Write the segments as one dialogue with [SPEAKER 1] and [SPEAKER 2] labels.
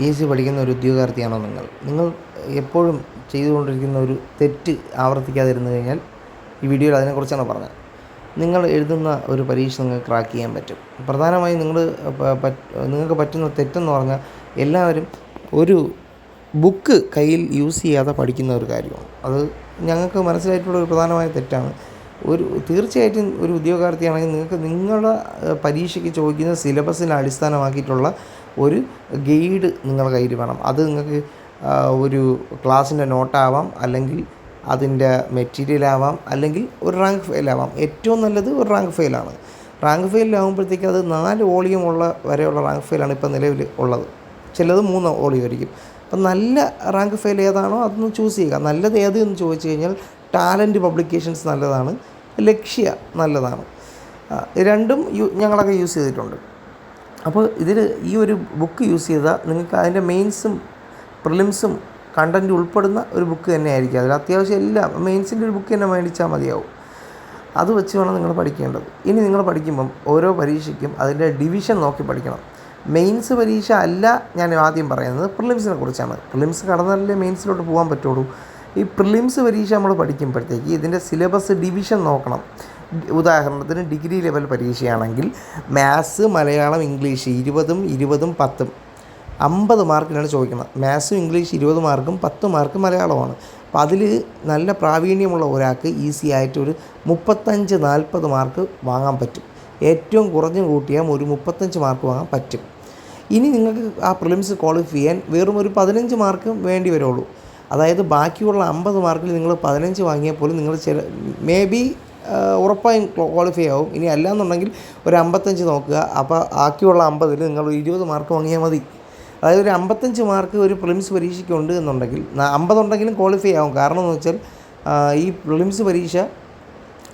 [SPEAKER 1] PSC പഠിക്കുന്ന ഒരു ഉദ്യോഗാർത്ഥിയാണോ നിങ്ങൾ എപ്പോഴും ചെയ്തുകൊണ്ടിരിക്കുന്ന ഒരു തെറ്റ് ആവർത്തിക്കാതിരുന്നു കഴിഞ്ഞാൽ ഈ വീഡിയോയിൽ അതിനെക്കുറിച്ചാണ് പറഞ്ഞത്. നിങ്ങൾ എഴുതുന്ന ഒരു പരീക്ഷ നിങ്ങൾക്ക് ക്രാക്ക് ചെയ്യാൻ പറ്റും. പ്രധാനമായും നിങ്ങൾക്ക് പറ്റുന്ന തെറ്റെന്ന് പറഞ്ഞാൽ എല്ലാവരും ഒരു ബുക്ക് കയ്യിൽ യൂസ് ചെയ്യാതെ പഠിക്കുന്ന ഒരു കാര്യമാണ്. അത് ഞങ്ങൾക്ക് മനസ്സിലായിട്ടുള്ള ഒരു പ്രധാനമായ തെറ്റാണ്. തീർച്ചയായിട്ടും ഒരു ഉദ്യോഗാർത്ഥിയാണെങ്കിൽ നിങ്ങൾക്ക് നിങ്ങളുടെ പരീക്ഷയ്ക്ക് ചോദിക്കുന്ന സിലബസിനെ അടിസ്ഥാനമാക്കിയിട്ടുള്ള ഒരു ഗൈഡ് നിങ്ങളുടെ കയ്യിൽ വേണം. അത് നിങ്ങൾക്ക് ഒരു ക്ലാസ്സിൻ്റെ നോട്ടാവാം, അല്ലെങ്കിൽ അതിൻ്റെ മെറ്റീരിയലാവാം, അല്ലെങ്കിൽ ഒരു റാങ്ക് ഫെയിലാവാം. ഏറ്റവും നല്ലത് ഒരു റാങ്ക് ഫെയിലാണ്. റാങ്ക് ഫെയിലാകുമ്പോഴത്തേക്ക് അത് 4 വോളിയം വരെയുള്ള റാങ്ക് ഫെയിലാണ് ഇപ്പോൾ നിലവിൽ ഉള്ളത്. ചിലത് 3 വോളിയം ആയിരിക്കും. അപ്പം നല്ല റാങ്ക് ഫെയിൽ ഏതാണോ അതൊന്ന് ചൂസ് ചെയ്യുക. നല്ലത് ഏത് എന്ന് ചോദിച്ചു കഴിഞ്ഞാൽ ടാലൻറ്റ് പബ്ലിക്കേഷൻസ് നല്ലതാണ്, ലക്ഷ്യ നല്ലതാണ്. രണ്ടും ഞങ്ങളൊക്കെ യൂസ് ചെയ്തിട്ടുണ്ട്. അപ്പോൾ ഈ ഒരു ബുക്ക് യൂസ് ചെയ്താൽ നിങ്ങൾക്ക് അതിൻ്റെ മെയിൻസും പ്രിലിംസും കണ്ടൻറ്റ് ഉൾപ്പെടുന്ന ഒരു ബുക്ക് തന്നെ ആയിരിക്കും. അതിൽ അത്യാവശ്യം എല്ലാം മെയിൻസിൻ്റെ ഒരു ബുക്ക് തന്നെ മേടിച്ചാൽ മതിയാവും. അത് വെച്ച് വേണം നിങ്ങൾ പഠിക്കേണ്ടത്. ഇനി നിങ്ങൾ പഠിക്കുമ്പം ഓരോ പരീക്ഷയ്ക്കും അതിൻ്റെ ഡിവിഷൻ നോക്കി പഠിക്കണം. മെയിൻസ് പരീക്ഷ അല്ല ഞാൻ ആദ്യം പറയുന്നത്, പ്രിലിംസിനെ കുറിച്ചാണ്. പ്രിലിംസ് കടന്നാലല്ലേ മെയിൻസിലോട്ട് പോകാൻ പറ്റുള്ളൂ. ഈ പ്രിലിംസ് പരീക്ഷ നമ്മൾ പഠിക്കുമ്പോഴത്തേക്ക് ഇതിൻ്റെ സിലബസ് ഡിവിഷൻ നോക്കണം. ഉദാഹരണത്തിന് ഡിഗ്രി ലെവൽ പരീക്ഷയാണെങ്കിൽ മാത്സ്, മലയാളം, ഇംഗ്ലീഷ് 20, 20, 10 50 മാർക്കിനാണ് ചോദിക്കുന്നത്. മാത്സും ഇംഗ്ലീഷ് 20 മാർക്കും 10 മാർക്ക് മലയാളമാണ്. അപ്പോൾ അതിൽ നല്ല പ്രാവീണ്യമുള്ള ഒരാൾക്ക് ഈസി ആയിട്ട് ഒരു 35-40 മാർക്ക് വാങ്ങാൻ പറ്റും. ഏറ്റവും കുറഞ്ഞ് കൂട്ടിയാൽ ഒരു 35 മാർക്ക് വാങ്ങാൻ പറ്റും. ഇനി നിങ്ങൾക്ക് ആ പ്രിലിംസ് ക്വാളിഫൈ ചെയ്യാൻ വെറും ഒരു 15 മാർക്ക് വേണ്ടി വരുള്ളൂ. അതായത് ബാക്കിയുള്ള 50 മാർക്കിൽ നിങ്ങൾ 15 വാങ്ങിയാൽ പോലും നിങ്ങൾ ഉറപ്പായും ക്വാളിഫൈ ആവും. ഇനി അല്ലാന്നുണ്ടെങ്കിൽ ഒരു 55 നോക്കുക. അപ്പോൾ ബാക്കിയുള്ള 50-ൽ നിങ്ങൾ 20 മാർക്ക് വാങ്ങിയാൽ മതി. അതായത് ഒരു 55 മാർക്ക് ഒരു പ്രിലിംസ് പരീക്ഷയ്ക്ക് ഉണ്ട് എന്നുണ്ടെങ്കിൽ 50 ഉണ്ടെങ്കിലും ക്വാളിഫൈ ആവും. കാരണം എന്ന് വെച്ചാൽ ഈ പ്രിലിംസ് പരീക്ഷ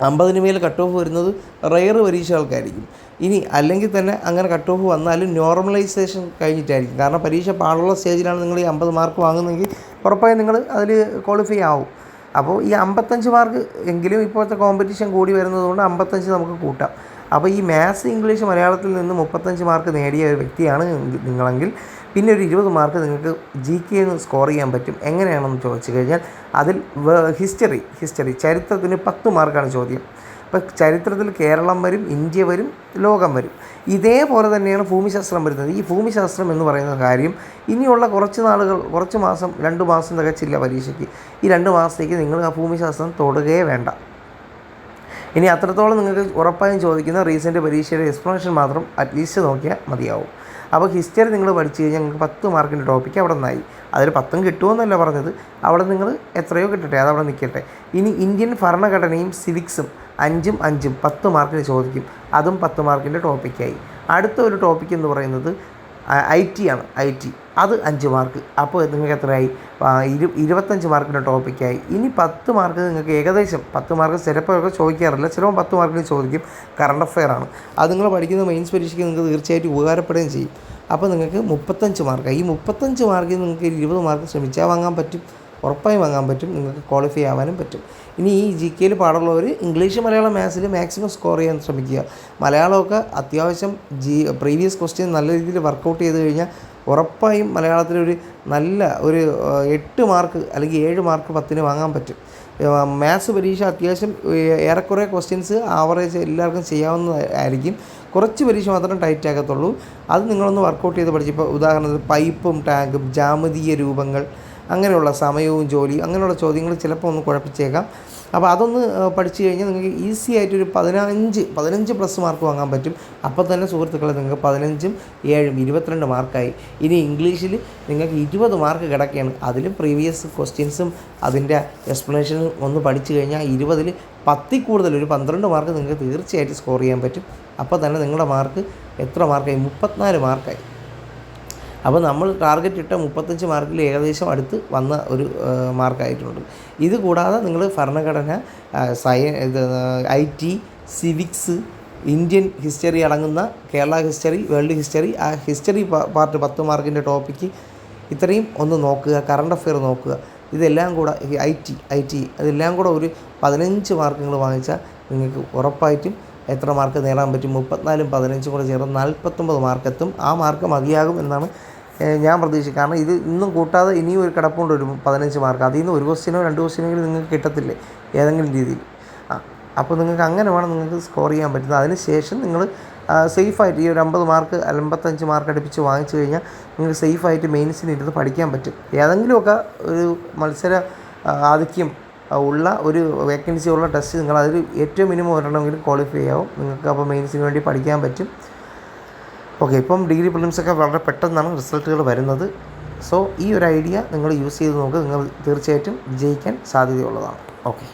[SPEAKER 1] 50-ന് മേൽ കട്ട് ഓഫ് വരുന്നത് റെയർ പരീക്ഷകൾക്കായിരിക്കും. ഇനി അല്ലെങ്കിൽ തന്നെ അങ്ങനെ കട്ട് ഓഫ് വന്നാലും നോർമലൈസേഷൻ കഴിഞ്ഞിട്ടായിരിക്കും. കാരണം പരീക്ഷ പാടുള്ള സ്റ്റേജിലാണ് നിങ്ങൾ ഈ 50 മാർക്ക് വാങ്ങുന്നതെങ്കിൽ ഉറപ്പായും നിങ്ങൾ അതിൽ ക്വാളിഫൈ ആവും. അപ്പോൾ ഈ 55 മാർക്ക് എങ്കിലും ഇപ്പോഴത്തെ കോമ്പറ്റീഷൻ കൂടി വരുന്നതുകൊണ്ട് 55 നമുക്ക് കൂട്ടാം. അപ്പോൾ ഈ മാത്സ്, ഇംഗ്ലീഷ്, മലയാളത്തിൽ നിന്ന് 35 മാർക്ക് നേടിയ ഒരു വ്യക്തിയാണ് നിങ്ങളെങ്കിൽ പിന്നെ ഒരു 20 മാർക്ക് നിങ്ങൾക്ക് GK സ്കോർ ചെയ്യാൻ പറ്റും. എങ്ങനെയാണെന്ന് ചോദിച്ചു കഴിഞ്ഞാൽ അതിൽ ഹിസ്റ്ററി ചരിത്രത്തിന് 10 മാർക്കാണ് ചോദ്യം. ഇപ്പോൾ ചരിത്രത്തിൽ കേരളം വരും, ഇന്ത്യ വരും, ലോകം വരും. ഇതേപോലെ തന്നെയാണ് ഭൂമിശാസ്ത്രം വരുന്നത്. ഈ ഭൂമിശാസ്ത്രം എന്ന് പറയുന്ന കാര്യം ഇനിയുള്ള കുറച്ച് മാസം 2 മാസം തികച്ചില്ല പരീക്ഷയ്ക്ക്. ഈ 2 മാസത്തേക്ക് നിങ്ങൾ ആ ഭൂമിശാസ്ത്രം തൊടുകയേ വേണ്ട. ഇനി അത്രത്തോളം നിങ്ങൾക്ക് ഉറപ്പായും ചോദിക്കുന്ന റീസെൻറ്റ് പരീക്ഷയുടെ എക്സ്പ്ലനേഷൻ മാത്രം അറ്റ്ലീസ്റ്റ് നോക്കിയാൽ മതിയാവും. അപ്പോൾ ഹിസ്റ്ററി നിങ്ങൾ പഠിച്ചു കഴിഞ്ഞാൽ നിങ്ങൾക്ക് 10 മാർക്കിൻ്റെ ടോപ്പിക്ക് അവിടെ നിന്നായി. അതിൽ 10 കിട്ടുമെന്നല്ല പറഞ്ഞത്, അവിടെ നിങ്ങൾ എത്രയോ കിട്ടട്ടെ, അതവിടെ നിൽക്കട്ടെ. ഇനി ഇന്ത്യൻ ഭരണഘടനയും സിവിക്സും 5 10 മാർക്കിന് ചോദിക്കും. അതും 10 മാർക്കിൻ്റെ ടോപ്പിക്കായി. അടുത്ത ഒരു ടോപ്പിക്ക് എന്ന് പറയുന്നത് IT ആണ്. അത് 5 മാർക്ക്. അപ്പോൾ നിങ്ങൾക്ക് എത്രയായി? 25 മാർക്കിൻ്റെ ടോപ്പിക്കായി. ഇനി 10 മാർക്ക് നിങ്ങൾക്ക് ഏകദേശം 10 മാർക്ക് ചിലപ്പോൾ ചോദിക്കാറില്ല, ചിലപ്പോൾ 10 മാർക്കിന് ചോദിക്കും. കറണ്ട് അഫെയർ ആണ്. അത് നിങ്ങൾ പഠിക്കുന്ന മെയിൻസ് പരീക്ഷയ്ക്ക് നിങ്ങൾക്ക് തീർച്ചയായിട്ടും ഉപകാരപ്പെടുകയും ചെയ്യും. അപ്പോൾ നിങ്ങൾക്ക് 35 മാർക്കായി. ഈ 35 മാർക്കിൽ നിങ്ങൾക്ക് 20 മാർക്ക് ശ്രമിച്ചാൽ വാങ്ങാൻ പറ്റും, ഉറപ്പായും വാങ്ങാൻ പറ്റും. നിങ്ങൾക്ക് ക്വാളിഫൈ ആവാനും പറ്റും. ഇനി ഈ GK പാടുള്ളവർ ഇംഗ്ലീഷ്, മലയാളം, മാത്സിൽ മാക്സിമം സ്കോർ ചെയ്യാൻ ശ്രമിക്കുക. മലയാളമൊക്കെ അത്യാവശ്യം പ്രീവിയസ് ക്വസ്റ്റ്യൻ നല്ല രീതിയിൽ വർക്കൗട്ട് ചെയ്ത് കഴിഞ്ഞാൽ ഉറപ്പായും മലയാളത്തിലൊരു നല്ല ഒരു 8 മാർക്ക് അല്ലെങ്കിൽ 7 മാർക്ക് 10-ന് വാങ്ങാൻ പറ്റും. മാത്സ് പരീക്ഷ അത്യാവശ്യം ഏറെക്കുറെ ക്വസ്റ്റ്യൻസ് ആവറേജ് എല്ലാവർക്കും ചെയ്യാവുന്നതായിരിക്കും. കുറച്ച് പരീക്ഷ മാത്രം ടൈറ്റ് ആകത്തുള്ളൂ. അത് നിങ്ങളൊന്ന് വർക്കൗട്ട് ചെയ്ത് പഠിച്ചു. ഇപ്പോൾ ഉദാഹരണത്തിന് പൈപ്പും ടാങ്കും, ജാമിതീയ രൂപങ്ങൾ, അങ്ങനെയുള്ള സമയവും ജോലിയും, അങ്ങനെയുള്ള ചോദ്യങ്ങൾ ചിലപ്പോൾ ഒന്ന് കുഴപ്പിച്ചേക്കാം. അപ്പോൾ അതൊന്ന് പഠിച്ചു കഴിഞ്ഞാൽ നിങ്ങൾക്ക് ഈസി ആയിട്ടൊരു 15 പ്ലസ് മാർക്ക് വാങ്ങാൻ പറ്റും. അപ്പോൾ തന്നെ സുഹൃത്തുക്കളെ നിങ്ങൾക്ക് 15ഉം 7ഉം 22 മാർക്കായി. ഇനി ഇംഗ്ലീഷിൽ നിങ്ങൾക്ക് 20 മാർക്ക് കിടക്കുകയാണ്. അതിലും പ്രീവിയസ് ക്വസ്റ്റ്യൻസും അതിൻ്റെ എക്സ്പ്ലനേഷനും ഒന്ന് പഠിച്ചു കഴിഞ്ഞാൽ 20-ൽ 10-ൽ കൂടുതൽ ഒരു 12 മാർക്ക് നിങ്ങൾക്ക് തീർച്ചയായിട്ടും സ്കോർ ചെയ്യാൻ പറ്റും. അപ്പോൾ തന്നെ നിങ്ങളുടെ മാർക്ക് എത്ര മാർക്കായി? 34 മാർക്കായി. അപ്പോൾ നമ്മൾ ടാർഗറ്റ് ഇട്ട 35 മാർക്കിൽ ഏകദേശം അടുത്ത് വന്ന ഒരു മാർക്കായിട്ടുണ്ട്. ഇത് കൂടാതെ നിങ്ങൾ ഭരണഘടന, IT, സിവിക്സ്, ഇന്ത്യൻ ഹിസ്റ്ററി അടങ്ങുന്ന കേരള ഹിസ്റ്ററി, വേൾഡ് ഹിസ്റ്ററി, ആ ഹിസ്റ്ററി പാർട്ട് 10 മാർക്കിൻ്റെ ടോപ്പിക്ക് ഇത്രയും ഒന്ന് നോക്കുക. കറണ്ട് അഫെയർ നോക്കുക. ഇതെല്ലാം കൂടെ IT അതെല്ലാം കൂടെ ഒരു 15 മാർക്ക് നിങ്ങൾ വാങ്ങിച്ചാൽ നിങ്ങൾക്ക് ഉറപ്പായിട്ടും എത്ര മാർക്ക് നേടാൻ പറ്റും? 34ഉം 15ഉം കൂടെ ചേർന്ന് 49 മാർക്കെത്തും. ആ മാർക്ക് മതിയാകും എന്നാണ് ഞാൻ പ്രതീക്ഷിക്കും. കാരണം ഇത് ഇന്നും കൂട്ടാതെ ഇനിയും ഒരു കിടപ്പുണ്ട് ഒരു 15 മാർക്ക്. അതിൽ നിന്ന് ഒരു ക്വസ്റ്റ്യനോ 2 ക്വസ്റ്റ്യനെങ്കിലും നിങ്ങൾക്ക് കിട്ടത്തില്ലേ ഏതെങ്കിലും രീതിയിൽ. അപ്പോൾ നിങ്ങൾക്ക് അങ്ങനെ വേണം നിങ്ങൾക്ക് സ്കോർ ചെയ്യാൻ പറ്റുന്നത്. അതിന് ശേഷം നിങ്ങൾ സേഫായിട്ട് ഈ ഒരു 50 മാർക്ക് 55 മാർക്ക് അടുപ്പിച്ച് വാങ്ങിച്ചു കഴിഞ്ഞാൽ നിങ്ങൾക്ക് സേഫായിട്ട് മെയിൻസിന് ഇരുന്ന് പഠിക്കാൻ പറ്റും. ഏതെങ്കിലുമൊക്കെ ഒരു മത്സര ആധിക്യം ഉള്ള ഒരു വേക്കൻസി ഉള്ള ടെസ്റ്റ് നിങ്ങൾ അതിൽ ഏറ്റവും മിനിമം ഒരെണ്ണമെങ്കിലും ക്വാളിഫൈ ആവും. നിങ്ങൾക്ക് അപ്പോൾ മെയിൻസിന് വേണ്ടി പഠിക്കാൻ പറ്റും. ഓക്കെ, ഇപ്പം ഡിഗ്രി പ്രിലിംസൊക്കെ വളരെ പെട്ടെന്നാണ് റിസൾട്ടുകൾ വരുന്നത്. സോ ഈ ഒരു ഐഡിയ നിങ്ങൾ യൂസ് ചെയ്ത് നോക്കുക, നിങ്ങൾ തീർച്ചയായിട്ടും വിജയിക്കാൻ സാധ്യതയുള്ളതാണ്. ഓക്കെ.